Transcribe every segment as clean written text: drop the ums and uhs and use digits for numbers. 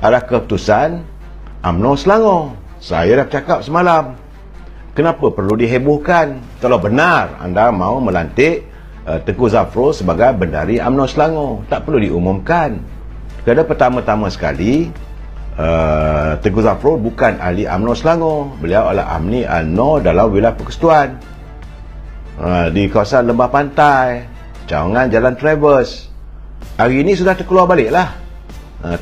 adalah keputusan UMNO Selangor. Saya dah cakap semalam, kenapa perlu dihebohkan kalau benar anda mau melantik Tengku Zafrul sebagai bendahari UMNO Selangor? Tak perlu diumumkan. Kerana pertama-tama sekali, Tengku Zafrul bukan ahli UMNO Selangor. Beliau adalah ahli UMNO dalam wilayah persekutuan, di kawasan Lembah Pantai, Cawangan Jalan Traverse. Hari ini sudah terkeluar balik lah,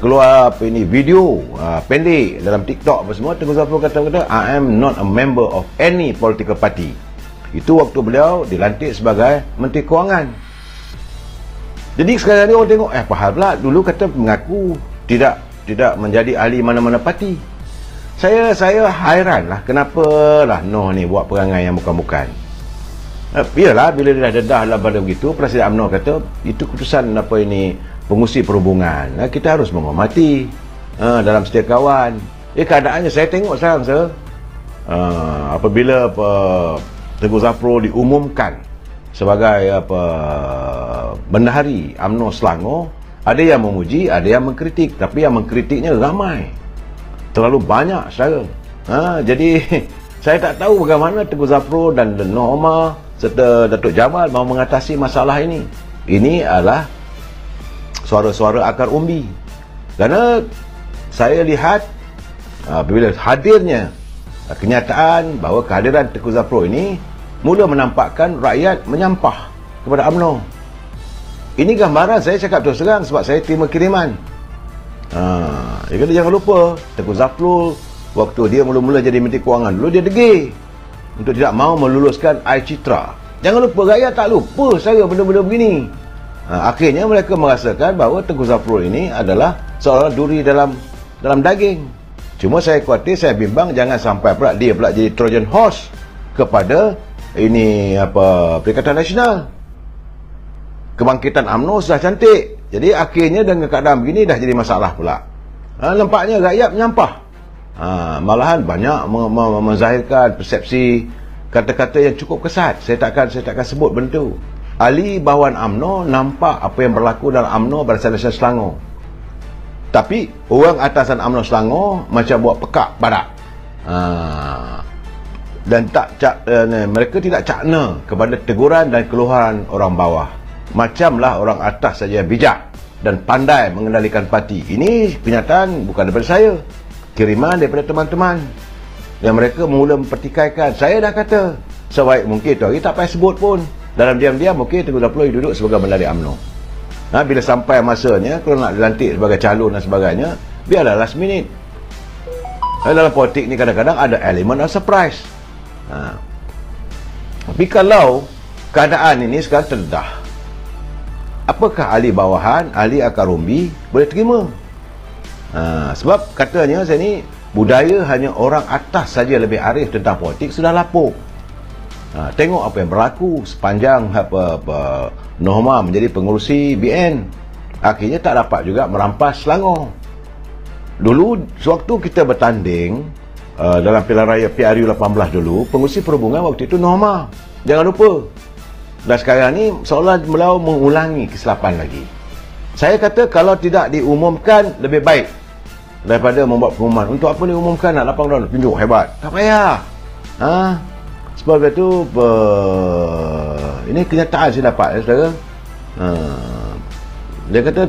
keluar apa ini video pendek dalam TikTok apa semua. Tengku Zafrul kata I am not a member of any political party. Itu waktu beliau dilantik sebagai Menteri Kewangan. Jadi sekarang ni orang tengok, apa hal pula dulu kata mengaku tidak menjadi ahli mana-mana parti. Saya hairan lah, kenapa lah Noh ni buat perangai yang bukan-bukan. Biarlah, bila dia dah dedah lah pada begitu, Presiden UMNO kata itu keputusan apa ini pengurusi perhubungan, kita harus menghormati dalam setiap kawan. Keadaannya saya tengok sekarang apabila Tengku Zafrul diumumkan sebagai bendahari UMNO Selangor, ada yang memuji, ada yang mengkritik, tapi yang mengkritiknya ramai, terlalu banyak saudara. Jadi saya tak tahu bagaimana Tengku Zafrul dan Noh Omar serta Datuk Jamal mahu mengatasi masalah ini. Ini adalah suara-suara akar umbi. Kerana saya lihat apabila hadirnya kenyataan bahawa kehadiran Tengku Zafrul ini mula menampakkan rakyat menyampah kepada UMNO. Ini gambaran, saya cakap terus terang sebab saya terima kiriman. Dia kata jangan lupa Tengku Zafrul waktu dia mula-mula jadi Menteri Kewangan dulu, dia degil untuk tidak mahu meluluskan iCitra. Jangan lupa, rakyat tak lupa saya benda-benda begini. Akhirnya mereka merasakan bahawa Tengku Zafrul ini adalah seolah duri dalam daging. Cuma saya khawatir, saya bimbang jangan sampai pula dia pula jadi Trojan horse kepada ini Perikatan Nasional. Kebangkitan UMNO sudah cantik, jadi akhirnya dengan keadaan begini dah jadi masalah pula. Nampaknya rakyat menyampah. Malahan banyak menzahirkan persepsi kata-kata yang cukup kesat. Saya takkan sebut benda tu. Ahli bawahan UMNO nampak apa yang berlaku dalam UMNO Barisan Nasional Selangor, tapi orang atasan UMNO Selangor macam buat pekak badak. Dan mereka tidak cakna kepada teguran dan keluhan orang bawah. Macamlah orang atas saja bijak dan pandai mengendalikan parti. Ini kenyataan bukan daripada saya, kiriman daripada teman-teman yang mereka mula mempertikaikan. Saya dah kata sebaik mungkin tu hari tak payah sebut pun, dalam diam-diam mungkin Tengku Zafrul duduk sebagai bendahari UMNO. Bila sampai masanya kalau nak dilantik sebagai calon dan sebagainya, biarlah last minute. Dalam politik ni kadang-kadang ada elemen of surprise. Tapi kalau keadaan ini sekarang terdedah, apakah ahli bawahan, ahli akar umbi boleh terima? Sebab katanya saya ni budaya hanya orang atas saja lebih arif tentang politik sudah lapuk. Tengok apa yang berlaku sepanjang Noh Omar menjadi pengurusi BN, akhirnya tak dapat juga merampas Selangor. Dulu sewaktu kita bertanding dalam pilihan raya PRU 18 dulu, pengurusi perhubungan waktu itu Noh Omar, jangan lupa. Dan sekarang ni seolah beliau mengulangi kesilapan lagi. Saya kata kalau tidak diumumkan lebih baik daripada membuat pengumuman. Untuk apa diumumkan nak lapang down tunjuk hebat? Tak payah. Sebab itu ini kenyataan saya dapat, saudara. Dia kata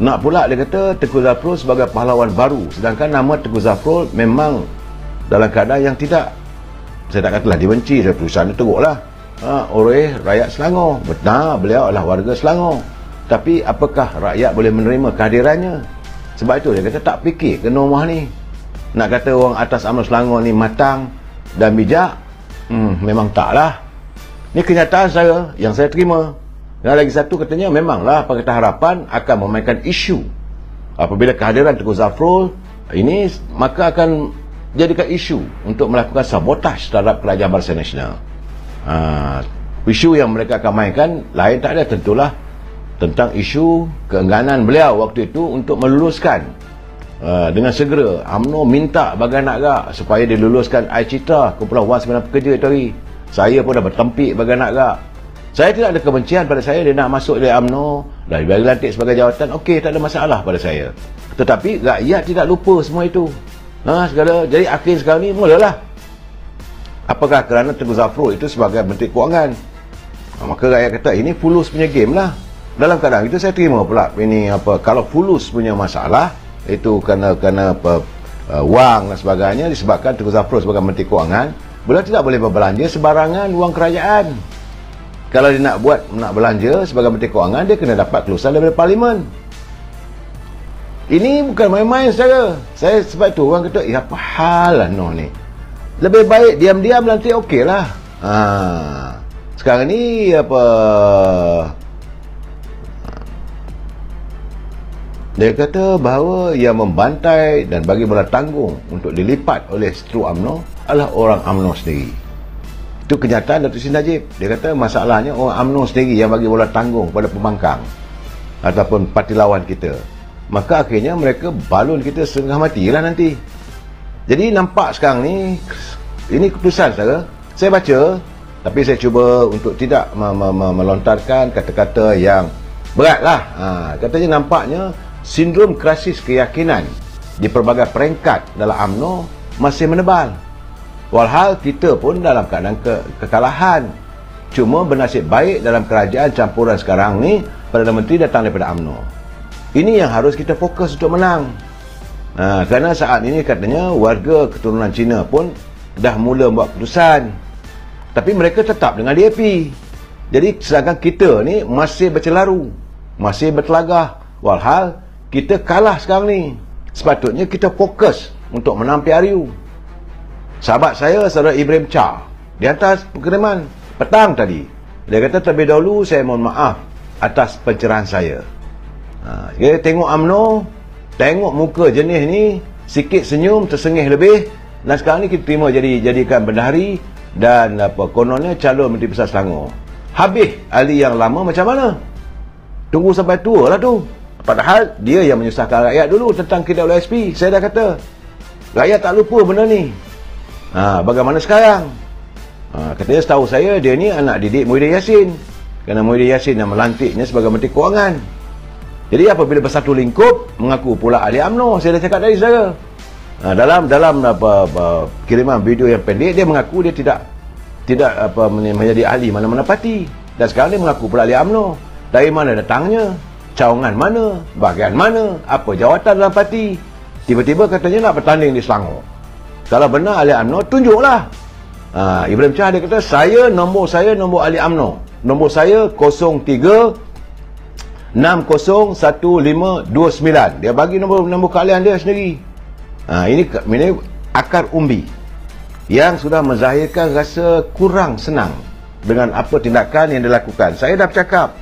nak pula, dia kata Tengku Zafrul sebagai pahlawan baru, sedangkan nama Tengku Zafrul memang dalam keadaan yang tidak, saya tak katalah dibenci, tulisan dia teruklah oleh rakyat Selangor. Benar beliau adalah warga Selangor, tapi apakah rakyat boleh menerima kehadirannya? Sebab itu dia kata tak fikir ke Noh Omar ni. Nak kata orang atas UMNO Selangor ni matang dan bijak, memang taklah. Ni kenyataan saya yang saya terima. Dan lagi satu katanya memanglah Pakatan Harapan akan memainkan isu apabila kehadiran Tengku Zafrul ini, maka akan jadikan isu untuk melakukan sabotaj terhadap kerajaan Barisan Nasional. Isu yang mereka akan mainkan lain tak ada, tentulah tentang isu keengganan beliau waktu itu untuk meluluskan dengan segera. UMNO minta bagai nak gak supaya diluluskan iCitra, kumpulan Wan Sembilan Pekerja itu hari. Saya pun dah bertempik bagai nak gak. Saya tidak ada kebencian pada saya, dia nak masuk di UMNO dan bagi lantik sebagai jawatan, okey, tak ada masalah pada saya. Tetapi rakyat tidak lupa semua itu. Segala, jadi akhir sekarang ni mulalah. Apakah kerana Tengku Zafrul itu sebagai Menteri Kewangan? Maka rakyat kata ini fulus punya game lah. Dalam keadaan itu saya terima pula ini kalau fulus punya masalah itu kerana wang dan sebagainya disebabkan Tengku Zafrul sebagai Menteri Kewangan, beliau tidak boleh berbelanja sebarangan wang kerajaan. Kalau dia nak belanja sebagai Menteri Kewangan, dia kena dapat kelulusan daripada Parlimen. Ini bukan main-main saudara. Saya sebab itu orang kata, apa hal lah Noh ni. Lebih baik diam-diam nanti okey lah. Sekarang ni dia kata bahawa yang membantai dan bagi bola tanggung untuk dilipat oleh seteru UMNO adalah orang UMNO sendiri. Itu kenyataan Datuk Seri Najib. Dia kata masalahnya orang UMNO sendiri yang bagi bola tanggung pada pembangkang ataupun parti lawan kita. Maka akhirnya mereka balun kita setengah matilah nanti. Jadi nampak sekarang ni, ini keputusan saudara. Saya baca, tapi saya cuba untuk tidak melontarkan kata-kata yang berat lah. Katanya nampaknya sindrom krisis keyakinan di pelbagai peringkat dalam UMNO masih menebal. Walhal kita pun dalam keadaan kekalahan. Cuma bernasib baik dalam kerajaan campuran sekarang ni, Perdana Menteri datang daripada UMNO. Ini yang harus kita fokus untuk menang. Kerana saat ini katanya warga keturunan Cina pun dah mula buat keputusan. Tapi mereka tetap dengan DAP. Jadi sedangkan kita ni masih bercelaru, masih bertelagah. Walhal kita kalah sekarang ni. Sepatutnya kita fokus untuk menang PRU. Sahabat saya, saudara Ibrahim Cha, di atas pengiriman petang tadi, dia kata terlebih dahulu saya mohon maaf atas pencerahan saya. Dia tengok UMNO, tengok muka jenis ni, sikit senyum, tersengih lebih, dan sekarang ni kita terima jadikan bendahari dan kononnya calon Menteri Besar Selangor. Habis ahli yang lama macam mana? Tunggu sampai tua lah tu. Padahal dia yang menyusahkan rakyat dulu tentang KWSP. Saya dah kata rakyat tak lupa benda ni. Bagaimana sekarang? Katanya setahu saya dia ni anak didik Muhyiddin Yassin. Kerana Muhyiddin Yassin yang melantiknya sebagai Menteri Kewangan. Jadi apabila bersatu lingkup, mengaku pula ahli UMNO. Saya dah cakap tadi saudara. Dalam kiriman video yang pendek, dia mengaku dia tidak menjadi ahli mana-mana parti. Dan sekarang dia mengaku pula ahli UMNO. Dari mana datangnya? Cawangan mana? Bahagian mana? Apa jawatan dalam parti? Tiba-tiba katanya nak bertanding di Selangor. Kalau benar ahli UMNO, tunjuklah. Ibrahim Cha dia kata, nombor ahli UMNO. Nombor saya 03601529. Dia bagi nombor keahlian dia sendiri. Ini akar umbi yang sudah menzahirkan rasa kurang senang dengan apa tindakan yang dilakukan. Saya dah bercakap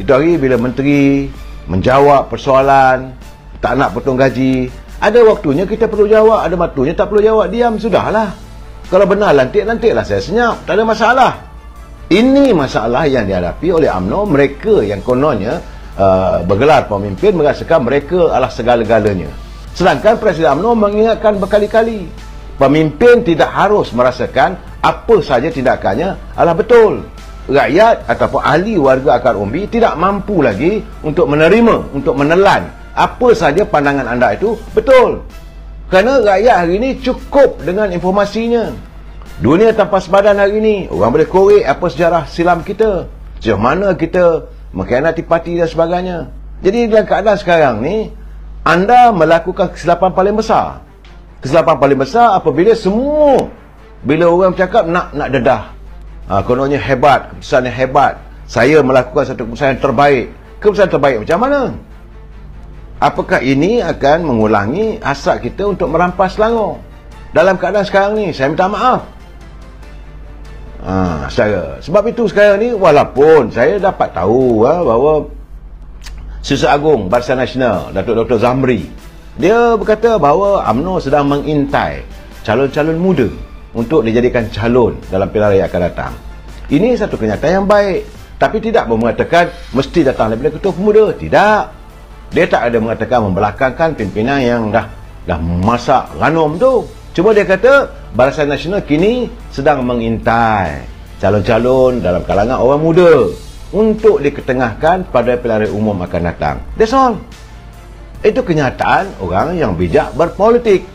itu hari bila menteri menjawab persoalan tak nak potong gaji. Ada waktunya kita perlu jawab, ada waktunya tak perlu jawab, diam sudahlah. Kalau benar lantiklah, saya senyap, tak ada masalah. Ini masalah yang dihadapi oleh UMNO. Mereka yang kononnya bergelar pemimpin merasakan mereka adalah segala-galanya. Sedangkan Presiden UMNO mengingatkan berkali-kali, pemimpin tidak harus merasakan apa saja tindakannya adalah betul. Rakyat ataupun ahli warga akar umbi tidak mampu lagi untuk menerima, untuk menelan apa saja pandangan anda itu betul. Kerana rakyat hari ini cukup dengan informasinya. Dunia tanpa sepadan hari ini, orang boleh korek apa sejarah silam kita, sejauh mana kita mengkhianati parti dan sebagainya. Jadi dalam keadaan sekarang ni, anda melakukan kesilapan paling besar. Kesilapan paling besar apabila bila orang bercakap nak dedah. Kononnya hebat, keputusan yang hebat. Saya melakukan satu keputusan yang terbaik. Keputusan terbaik macam mana? Apakah ini akan mengulangi hasrat kita untuk merampas Selangor? Dalam keadaan sekarang ni, saya minta maaf. Sebab itu sekarang ni, walaupun saya dapat tahu bahawa Susah Agung Barisan Nasional, Datuk Dr. Zamri, dia berkata bahawa UMNO sedang mengintai calon-calon muda untuk dijadikan calon dalam pilihan raya akan datang. Ini satu kenyataan yang baik. Tapi tidak mengatakan mesti datang daripada ketua pemuda. Tidak. Dia tak ada mengatakan membelakangkan pimpinan yang dah masak ranum tu. Cuma dia kata Barisan Nasional kini sedang mengintai calon-calon dalam kalangan orang muda untuk diketengahkan pada pilihan raya umum akan datang. That's all. Itu kenyataan orang yang bijak berpolitik.